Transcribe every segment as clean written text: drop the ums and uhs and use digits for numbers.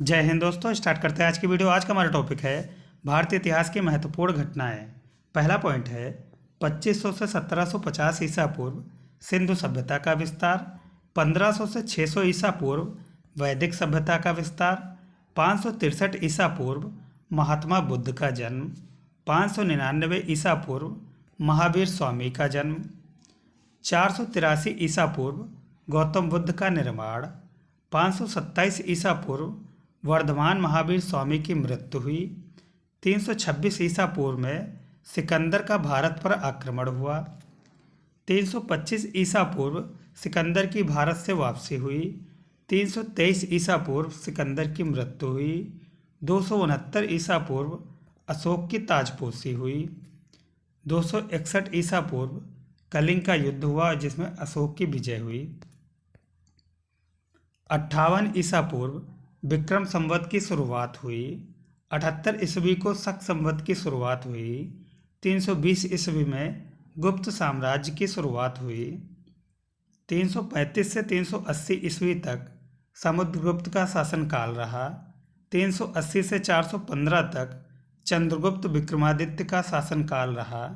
जय हिंद दोस्तों। स्टार्ट करते हैं आज की वीडियो। आज का हमारा टॉपिक है भारतीय इतिहास की महत्वपूर्ण घटनाएं। पहला पॉइंट है 2500 से 1750 ईसा पूर्व सिंधु सभ्यता का विस्तार। 1500 से 600 ईसा पूर्व वैदिक सभ्यता का विस्तार। 563 ईसा पूर्व महात्मा बुद्ध का जन्म। 599 ईसा पूर्व महावीर स्वामी का जन्म। 483 ईसा पूर्व गौतम बुद्ध का निर्माण। 527 ईसा पूर्व वर्धमान महावीर स्वामी की मृत्यु हुई। 326 ईसा पूर्व में सिकंदर का भारत पर आक्रमण हुआ। 325 ईसा पूर्व सिकंदर की भारत से वापसी हुई। 323 ईसा पूर्व सिकंदर की मृत्यु हुई। 269 ईसा पूर्व अशोक की ताजपोशी हुई। 261 ईसा पूर्व कलिंग का युद्ध हुआ जिसमें अशोक की विजय हुई। 58 ईसा पूर्व विक्रम संवत की शुरुआत हुई। 78 ईस्वी को शक संवत की शुरुआत हुई। 320 ईस्वी में गुप्त साम्राज्य की शुरुआत हुई। 335 से 380 ईस्वी तक समुद्रगुप्त का शासनकाल रहा। 380 से 415 तक चंद्रगुप्त विक्रमादित्य का शासनकाल रहा।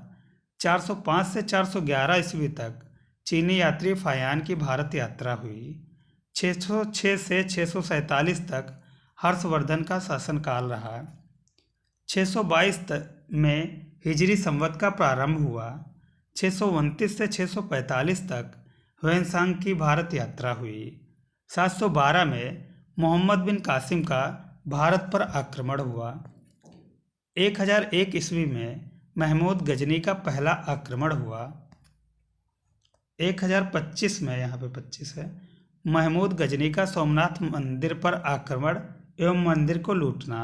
405 से 411 ईस्वी तक चीनी यात्री फायान की भारत यात्रा हुई। 606 से 647 तक हर्षवर्धन का शासनकाल रहा। 622 में हिजरी संवत का प्रारंभ हुआ। 629 से 645 तक ह्वेनसांग की भारत यात्रा हुई। 712 में मोहम्मद बिन कासिम का भारत पर आक्रमण हुआ। 1001 ईस्वी में महमूद गजनी का पहला आक्रमण हुआ। 1025 में, यहाँ पे 25 है, महमूद गजनी का सोमनाथ मंदिर पर आक्रमण एवं मंदिर को लूटना।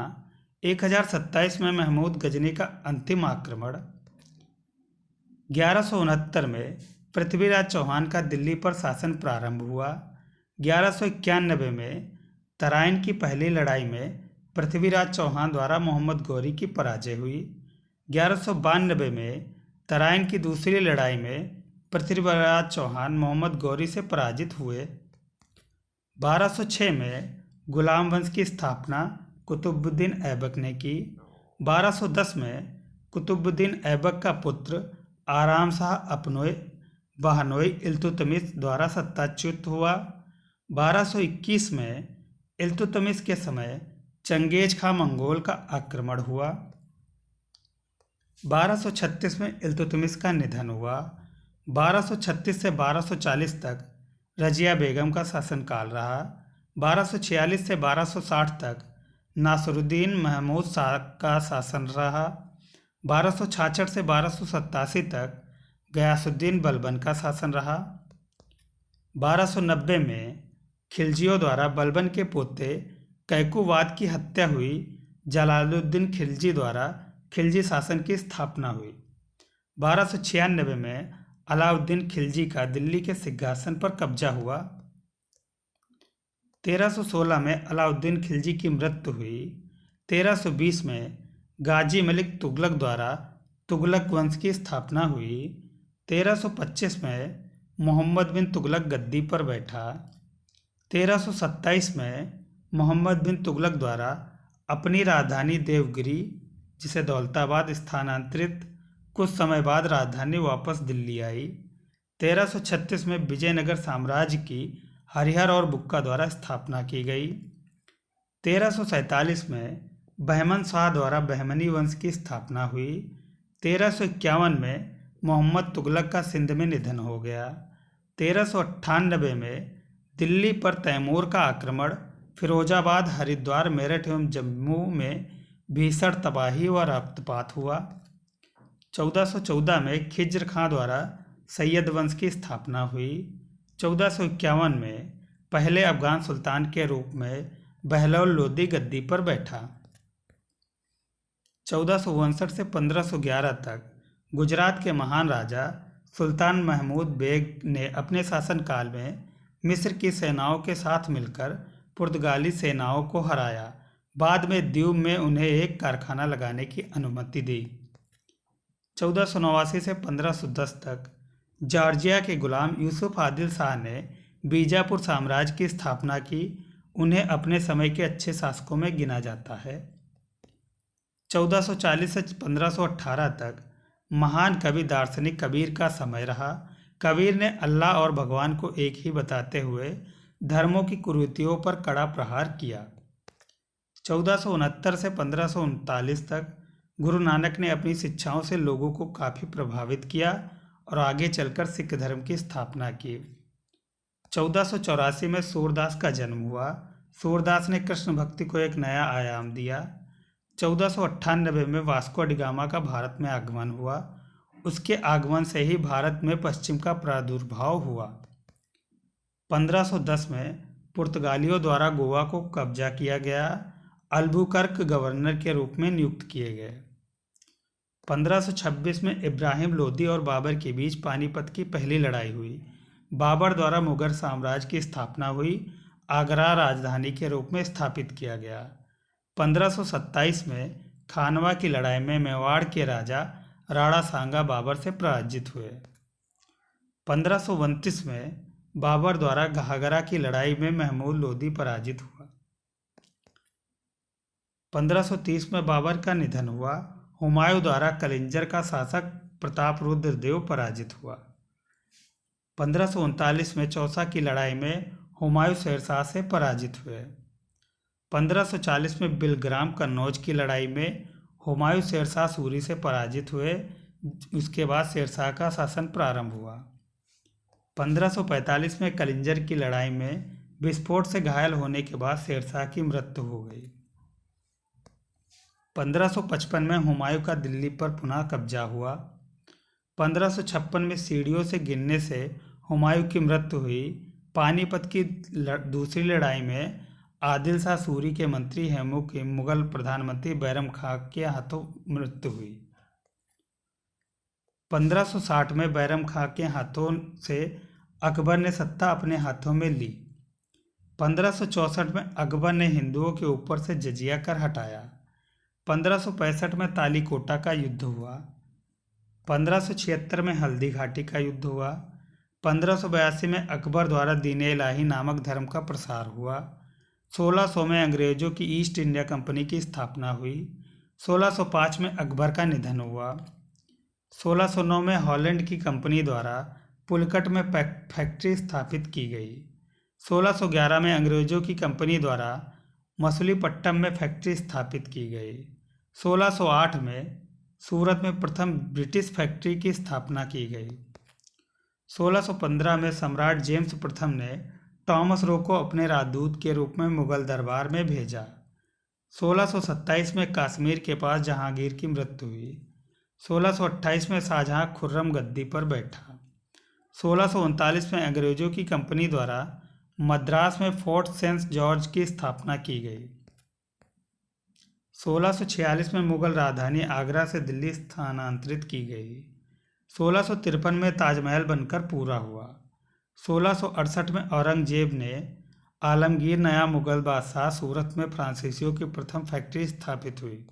1027 में महमूद गजनी का अंतिम आक्रमण। 1169 में पृथ्वीराज चौहान का दिल्ली पर शासन प्रारंभ हुआ। 1191 में तराइन की पहली लड़ाई में पृथ्वीराज चौहान द्वारा मोहम्मद गौरी की पराजय हुई। 1192 में तराइन की दूसरी लड़ाई में पृथ्वीराज चौहान मोहम्मद गौरी से पराजित हुए। 1206 में गुलाम वंश की स्थापना कुतुबुद्दीन ऐबक ने की। 1210 में कुतुबुद्दीन ऐबक का पुत्र आराम शाह अपनोय बहनोई इल्तुतमिश द्वारा सत्ताच्युत हुआ। 1221 में इल्तुतमिश के समय चंगेज खां मंगोल का आक्रमण हुआ। 1236 में इल्तुतमिश का निधन हुआ। 1236 से 1240 तक रजिया बेगम का शासनकाल रहा। 1246 से 1260 तक नासरुद्दीन महमूद शाह का शासन रहा। 1266 से 1287 तक गयासुद्दीन बलबन का शासन रहा। 1290 में खिलजियों द्वारा बलबन के पोते कैकुवाद की हत्या हुई। जलालुद्दीन खिलजी द्वारा खिलजी शासन की स्थापना हुई। 1296 में अलाउद्दीन खिलजी का दिल्ली के सिंहासन पर कब्जा हुआ। 1316 में अलाउद्दीन खिलजी की मृत्यु हुई। 1320 में गाजी मलिक तुगलक द्वारा तुगलक वंश की स्थापना हुई। 1325 में मोहम्मद बिन तुगलक गद्दी पर बैठा। 1327 में मोहम्मद बिन तुगलक द्वारा अपनी राजधानी देवगिरी, जिसे दौलताबाद, स्थानांतरित। कुछ समय बाद राजधानी वापस दिल्ली आई। 1336 में विजयनगर साम्राज्य की हरिहर और बुक्का द्वारा स्थापना की गई। 1347 में बहमन शाह द्वारा बहमनी वंश की स्थापना हुई। 1351 में मोहम्मद तुगलक का सिंध में निधन हो गया। 1398 में दिल्ली पर तैमूर का आक्रमण, फिरोजाबाद, हरिद्वार, मेरठ एवं जम्मू में भीषण तबाही व रक्तपात हुआ। 1414 में खिज्र खां द्वारा सैयद वंश की स्थापना हुई। 1451 में पहले अफगान सुल्तान के रूप में बहलौल लोदी गद्दी पर बैठा। 1459 से 1511 तक गुजरात के महान राजा सुल्तान महमूद बेग ने अपने शासनकाल में मिस्र की सेनाओं के साथ मिलकर पुर्तगाली सेनाओं को हराया। बाद में द्वीप में उन्हें एक कारखाना लगाने की अनुमति दी। 1489 से 1510 तक जॉर्जिया के गुलाम यूसुफ आदिल शाह ने बीजापुर साम्राज्य की स्थापना की। उन्हें अपने समय के अच्छे शासकों में गिना जाता है। 1440 से 1518 तक महान कवि दार्शनिक कबीर का समय रहा। कबीर ने अल्लाह और भगवान को एक ही बताते हुए धर्मों की कुरीतियों पर कड़ा प्रहार किया। 1469 से 1539 तक गुरु नानक ने अपनी शिक्षाओं से लोगों को काफ़ी प्रभावित किया और आगे चलकर सिख धर्म की स्थापना की। 1484 में सूरदास का जन्म हुआ। सूरदास ने कृष्ण भक्ति को एक नया आयाम दिया। 1498 में वास्को डी गामा का भारत में आगमन हुआ। उसके आगमन से ही भारत में पश्चिम का प्रादुर्भाव हुआ। 1510 में पुर्तगालियों द्वारा गोवा को कब्जा किया गया। अल्बुकर्क गवर्नर के रूप में नियुक्त किए गए। 1526 में इब्राहिम लोदी और बाबर के बीच पानीपत की पहली लड़ाई हुई। बाबर द्वारा मुगल साम्राज्य की स्थापना हुई। आगरा राजधानी के रूप में स्थापित किया गया। 1527 में खानवा की लड़ाई में मेवाड़ के राजा राणा सांगा बाबर से पराजित हुए। 1529 में बाबर द्वारा घाघरा की लड़ाई में महमूद लोदी पराजित हुआ। 1530 में बाबर का निधन हुआ। हुमायूं द्वारा कलिंजर का शासक प्रतापरुद्र देव पराजित हुआ। 1539 में चौसा की लड़ाई में हुमायूं शेरशाह से पराजित हुए। 1540 में बिलग्राम कन्नौज की लड़ाई में हुमायूं शेरशाह सूरी से पराजित हुए। उसके बाद शेरशाह का शासन प्रारंभ हुआ। 1545 में कलिंजर की लड़ाई में विस्फोट से घायल होने के बाद शेरशाह की मृत्यु हो गई। 1555 में हुमायूं का दिल्ली पर पुनः कब्जा हुआ। 1556 में सीढ़ियों से गिरने से हुमायूं की मृत्यु हुई। पानीपत की दूसरी लड़ाई में आदिल शाह सूरी के मंत्री हेमू की मुगल प्रधानमंत्री बैरम खां के हाथों मृत्यु हुई। 1560 में बैरम खां के हाथों से अकबर ने सत्ता अपने हाथों में ली। 1564 में अकबर ने हिंदुओं के ऊपर से जजिया कर हटाया। 1565 में तालीकोटा का युद्ध हुआ। 1576 में हल्दी घाटी का युद्ध हुआ। 1582 में अकबर द्वारा दीन-ए इलाही नामक धर्म का प्रसार हुआ। 1600 में अंग्रेजों की ईस्ट इंडिया कंपनी की स्थापना हुई। 1605 में अकबर का निधन हुआ। 1609 में हॉलैंड की कंपनी द्वारा पुलकट में फैक्ट्री स्थापित की गई। 1611 में अंग्रेजों की कंपनी द्वारा मछलीपट्टनम में फैक्ट्री स्थापित की गई। 1608 में सूरत में प्रथम ब्रिटिश फैक्ट्री की स्थापना की गई। 1615 में सम्राट जेम्स प्रथम ने टॉमस रो को अपने राजदूत के रूप में मुगल दरबार में भेजा। 1627 में कश्मीर के पास जहांगीर की मृत्यु हुई। 1628 में शाहजहां खुर्रम गद्दी पर बैठा। 1639 में अंग्रेजों की कंपनी द्वारा मद्रास में फोर्ट सेंट जॉर्ज की स्थापना की गई। 1646 में मुगल राजधानी आगरा से दिल्ली स्थानांतरित की गई। 1653 में ताजमहल बनकर पूरा हुआ। 1668 में औरंगजेब ने आलमगीर नया मुगल बादशाह सूरत में फ्रांसीसियों की प्रथम फैक्ट्री स्थापित हुई।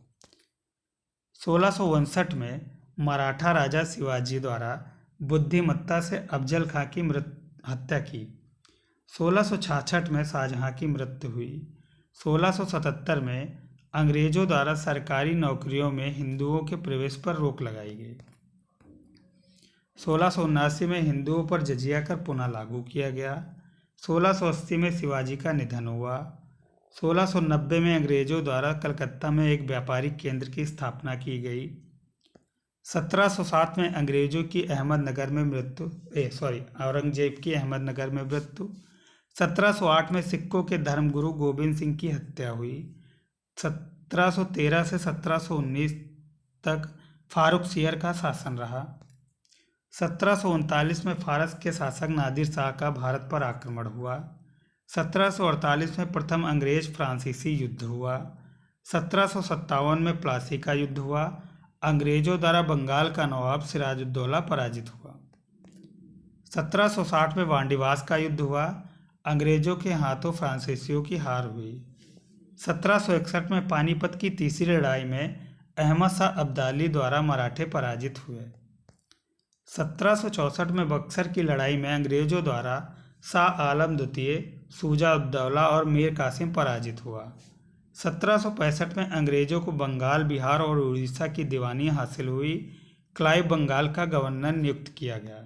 1659 में मराठा राजा शिवाजी द्वारा बुद्धिमत्ता से अफजल खां की हत्या की। 1666 में शाहजहां की मृत्यु हुई। 1677 में अंग्रेजों द्वारा सरकारी नौकरियों में हिंदुओं के प्रवेश पर रोक लगाई गई। 1679 में हिंदुओं पर जजिया कर पुनः लागू किया गया। 1680 में शिवाजी का निधन हुआ। 1690 में अंग्रेजों द्वारा कलकत्ता में एक व्यापारिक केंद्र की स्थापना की गई। 1707 में अंग्रेजों की औरंगजेब की अहमदनगर में मृत्यु। 1708 में सिखों के धर्मगुरु गोविंद सिंह की हत्या हुई। 1713 से 1719 तक फारूक सियर का शासन रहा। 1739 में फारस के शासक नादिर शाह का भारत पर आक्रमण हुआ। 1748 में प्रथम अंग्रेज फ्रांसीसी युद्ध हुआ। 1757 में प्लासी का युद्ध हुआ। अंग्रेजों द्वारा बंगाल का नवाब सिराजुद्दौला पराजित हुआ। 1760 में वांडीवास का युद्ध हुआ। अंग्रेजों के हाथों फ्रांसीसियों की हार हुई। 1761 में पानीपत की तीसरी लड़ाई में अहमद शाह अब्दाली द्वारा मराठे पराजित हुए। 1764 में बक्सर की लड़ाई में अंग्रेजों द्वारा शाह आलम द्वितीय शुजा उद्दौला और मीर कासिम पराजित हुआ। 1765 में अंग्रेजों को बंगाल, बिहार और उड़ीसा की दीवानी हासिल हुई। क्लाइव बंगाल का गवर्नर नियुक्त किया गया।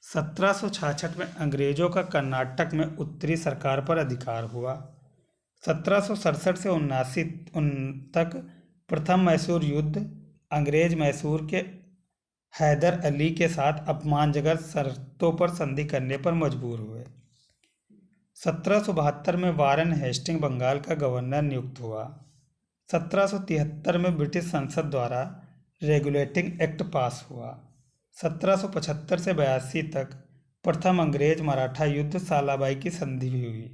1766 में अंग्रेजों का कर्नाटक में उत्तरी सरकार पर अधिकार हुआ। 1767 से 79 तक प्रथम मैसूर युद्ध। अंग्रेज मैसूर के हैदर अली के साथ अपमानजनक शर्तों पर संधि करने पर मजबूर हुए। 1772 में वारेन हेस्टिंग बंगाल का गवर्नर नियुक्त हुआ। 1773 में ब्रिटिश संसद द्वारा रेगुलेटिंग एक्ट पास हुआ। 1775 से 82 तक प्रथम अंग्रेज मराठा युद्ध सालाबाई की संधि भी हुई।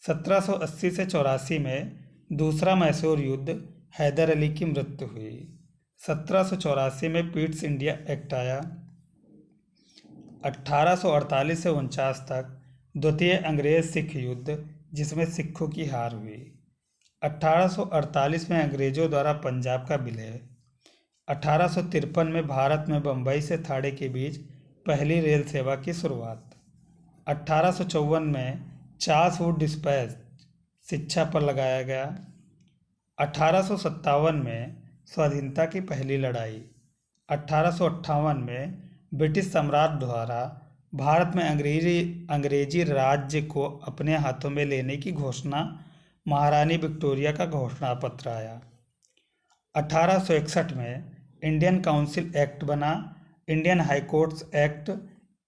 1780 से 84 में दूसरा मैसूर युद्ध, हैदर अली की मृत्यु हुई। 1784 में पीट्स इंडिया एक्ट आया। 1848 से 49 तक द्वितीय अंग्रेज सिख युद्ध, जिसमें सिखों की हार हुई। 1848 में अंग्रेजों द्वारा पंजाब का विलय। 1853 में भारत में बम्बई से थाने के बीच पहली रेल सेवा की शुरुआत। 1854 में चार्ल्स वुड डिस्पैच शिक्षा पर लगाया गया। 1857 में स्वाधीनता की पहली लड़ाई। 1858 में ब्रिटिश सम्राट द्वारा भारत में अंग्रेजी राज्य को अपने हाथों में लेने की घोषणा, महारानी विक्टोरिया का घोषणा पत्र आया। 1861 में इंडियन काउंसिल एक्ट बना। Indian High Courts Act,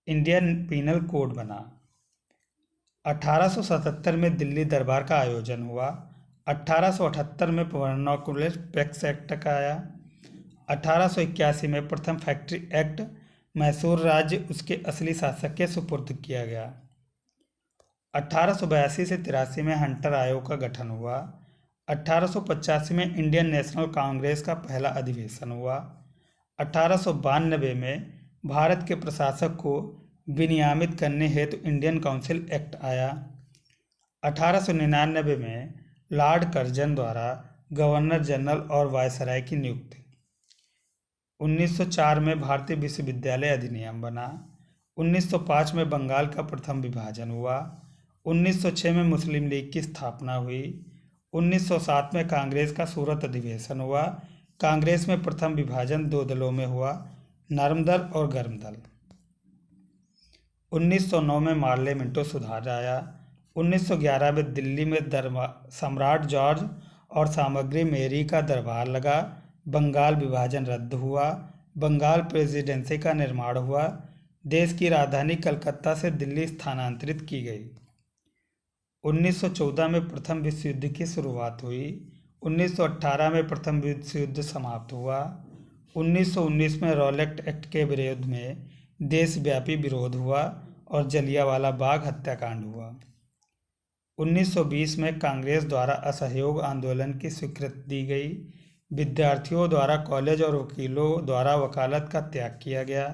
Indian Penal Code बना। 1877 में दिल्ली दरबार का आयोजन हुआ। 1878 में वर्नाकुलर टैक्स एक्ट आया। 1881 में प्रथम फैक्ट्री एक्ट, मैसूर राज्य उसके असली शासक के सुपुर्द किया गया। 1882 से 83 में हंटर आयोग का गठन हुआ। 1885 में इंडियन नेशनल कांग्रेस का पहला अधिवेशन हुआ। 1892 में भारत के प्रशासक को विनियमित करने हेतु इंडियन काउंसिल एक्ट आया। 1899 में लॉर्ड कर्जन द्वारा गवर्नर जनरल और वायसराय की नियुक्ति। 1904 में भारतीय विश्वविद्यालय अधिनियम बना। 1905 में बंगाल का प्रथम विभाजन हुआ। 1906 में मुस्लिम लीग की स्थापना हुई। 1907 में कांग्रेस का सूरत अधिवेशन हुआ। कांग्रेस में प्रथम विभाजन दो दलों में हुआ, नरम दल और गर्म दल। 1909 में मार्ले मिंटो सुधार आया। 1911 में दिल्ली में सम्राट जॉर्ज और सामग्री मेरी का दरबार लगा। बंगाल विभाजन रद्द हुआ। बंगाल प्रेसिडेंसी का निर्माण हुआ। देश की राजधानी कलकत्ता से दिल्ली स्थानांतरित की गई। 1914 में प्रथम विश्व युद्ध की शुरुआत हुई। 1918 में प्रथम विश्व युद्ध समाप्त हुआ। 1919 में रॉलेट एक्ट के विरोध में देशव्यापी विरोध हुआ और जलियांवाला बाग हत्याकांड हुआ। 1920 में कांग्रेस द्वारा असहयोग आंदोलन की स्वीकृति दी गई। विद्यार्थियों द्वारा कॉलेज और वकीलों द्वारा वकालत का त्याग किया गया।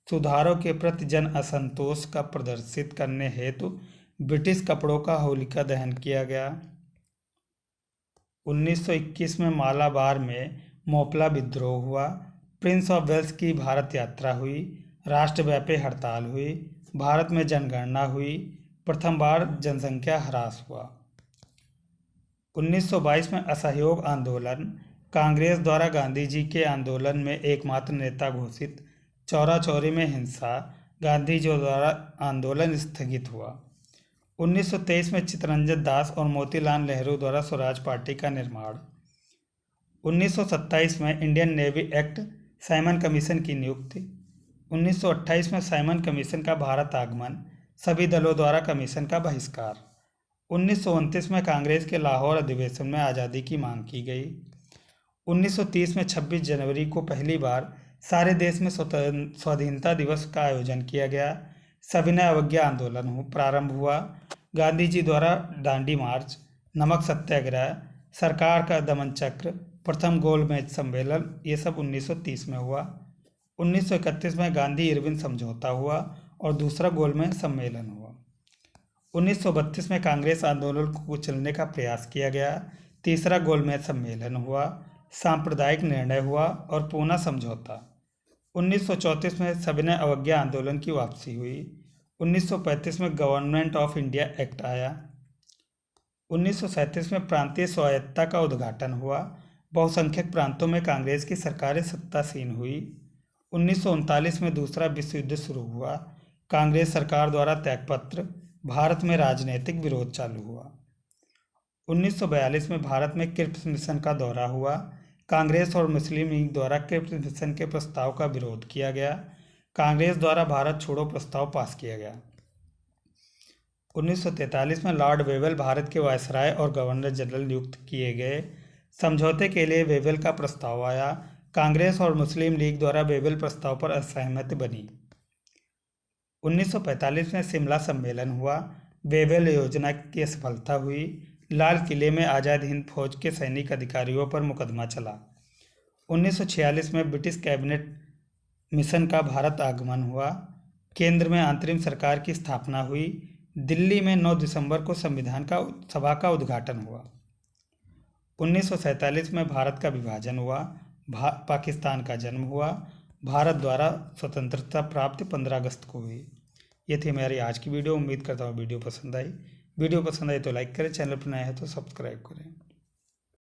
सुधारों के प्रति जन असंतोष का प्रदर्शित करने हेतु ब्रिटिश कपड़ों का होलिका दहन किया गया। 1921 में मालाबार में मोपला विद्रोह हुआ। प्रिंस ऑफ वेल्स की भारत यात्रा हुई। राष्ट्रव्यापी हड़ताल हुई। भारत में जनगणना हुई। प्रथम बार जनसंख्या ह्रास हुआ। 1922 में असहयोग आंदोलन। कांग्रेस द्वारा गांधी जी के आंदोलन में एकमात्र नेता घोषित। चौरा चौरी में हिंसा। गांधी जी द्वारा आंदोलन स्थगित हुआ। 1923 में चित्तरंजन दास और मोतीलाल नेहरू द्वारा स्वराज पार्टी का निर्माण। 1927 में Indian navy act, Simon commission की नियुक्ति। 1928 में साइमन कमीशन का भारत आगमन, सभी दलों द्वारा कमीशन का बहिष्कार। 1929 में कांग्रेस के लाहौर अधिवेशन में आज़ादी की मांग की गई। 1930 में 26 जनवरी को पहली बार सारे देश में स्वाधीनता दिवस का आयोजन किया गया। सविनय अवज्ञा आंदोलन प्रारंभ हुआ। गांधी जी द्वारा दांडी मार्च, नमक सत्याग्रह, सरकार का दमन चक्र, प्रथम गोलमेज सम्मेलन, ये सब 1930 में हुआ। 1931 में गांधी इरविन समझौता हुआ और दूसरा गोलमेज सम्मेलन हुआ। 1932 में कांग्रेस आंदोलन को कुचलने का प्रयास किया गया। तीसरा गोलमेज सम्मेलन हुआ। सांप्रदायिक निर्णय हुआ और पूना समझौता। 1934 में सविनय अवज्ञा आंदोलन की वापसी हुई। 1935 में गवर्नमेंट ऑफ इंडिया एक्ट आया। 1937 में प्रांतीय स्वायत्तता का उद्घाटन हुआ। बहुसंख्यक प्रांतों में कांग्रेस की सरकारें सत्तासीन हुई। 1939 में दूसरा विश्व युद्ध शुरू हुआ। कांग्रेस सरकार द्वारा त्यागपत्र, भारत में राजनीतिक विरोध चालू हुआ। 1942 में भारत में क्रिप्स मिशन का दौरा हुआ। कांग्रेस और मुस्लिम लीग द्वारा क्रिप्स मिशन के प्रस्ताव का विरोध किया गया। कांग्रेस द्वारा भारत छोड़ो प्रस्ताव पास किया गया। 1943 में लॉर्ड वेवेल भारत के वायसराय और गवर्नर जनरल नियुक्त किए गए। समझौते के लिए वेवेल का प्रस्ताव आया। कांग्रेस और मुस्लिम लीग द्वारा वेवेल प्रस्ताव पर असहमति बनी। 1945 में शिमला सम्मेलन हुआ। वेवेल योजना की सफलता हुई। लाल किले में आज़ाद हिंद फौज के सैनिक अधिकारियों पर मुकदमा चला। 1946 में ब्रिटिश कैबिनेट मिशन का भारत आगमन हुआ। केंद्र में अंतरिम सरकार की स्थापना हुई। दिल्ली में 9 दिसंबर को संविधान सभा का उद्घाटन हुआ। 1947 में भारत का विभाजन हुआ। पाकिस्तान का जन्म हुआ। भारत द्वारा स्वतंत्रता प्राप्ति 15 अगस्त को हुई। ये थी हमारी आज की वीडियो। उम्मीद करता हूँ वीडियो पसंद आई तो लाइक करें, चैनल पर नए हैं तो सब्सक्राइब करें।